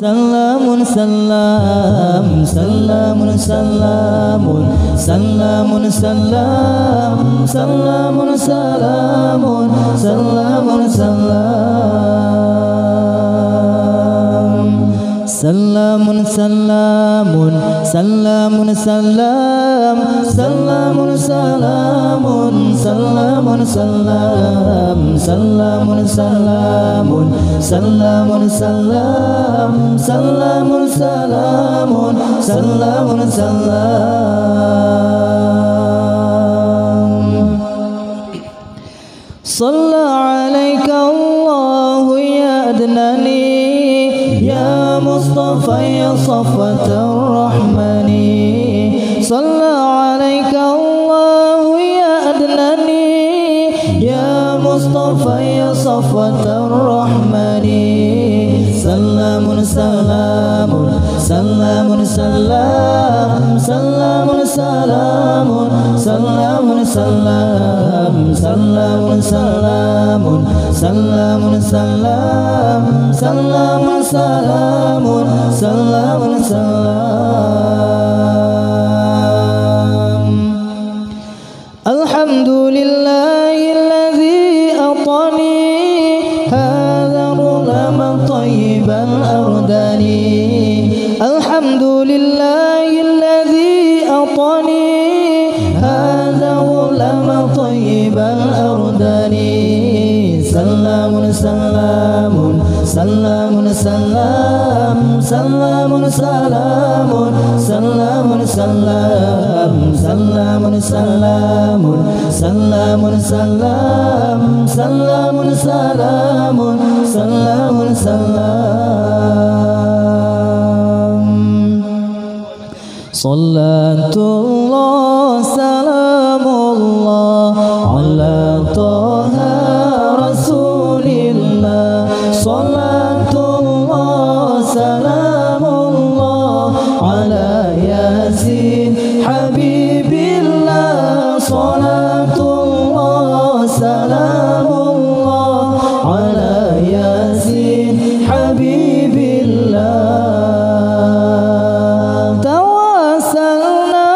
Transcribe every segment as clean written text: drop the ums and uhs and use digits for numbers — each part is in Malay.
Salamun salam, salamun salamun, salamun salam, salamun salamun, salamun salam. Salamun salamun, salamun salam, salamun salamun, salamun salam, salamun salamun, salamun salam, salamun salamun, salamun salam. Shalla alaika Allahu ya adnani, ya Mustafa ya Safatar Rahmani. Shalla alaika Allahu ya adnani, ya Mustafa ya Safatar Rahmani. Salamun salamun, salamun salam, salamun salamun, salamun salam, salamun salamun, salamun salam, salamun salamun, salamun salam. Alhamdulillahilladzi atani hadha rulaman tayyiban ardani. Alhamdulillahilladzi atani hadha rulaman tayyiban ardani. Salamun salamun, salamun salam, salamun salamun, salamun salam, salamun salamun, salamun salam, salamun salamun, salamun salam. Salatullah salamullah ala Taha Rasulillah. Salatullah salamullah ala Yasin Habibillah. Salatullah salamullah ala Yasin Habibillah. Tawassalna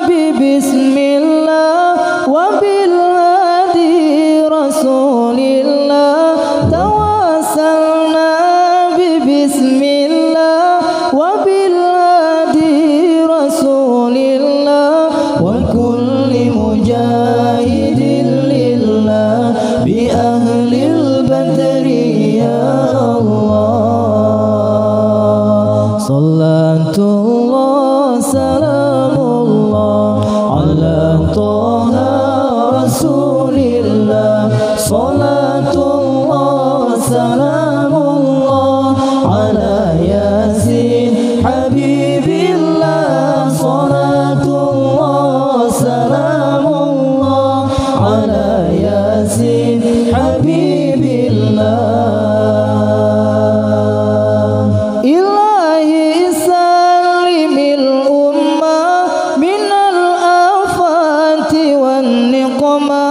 bi bismillah wa bil hadi Rasulillah. Tawassalna bi bismillah wa bil hadi Rasulillah wa kulli mujahidin lillah bi ahlil badri ya Allah. Salatullah salamullah ala Taha Rasulillah. Salatullah salamullah ala Yasin Habibillah. Salatullah salamullah ala Yasin Habibillah. Ilahi sallimil ummah minal afati wan niqmah.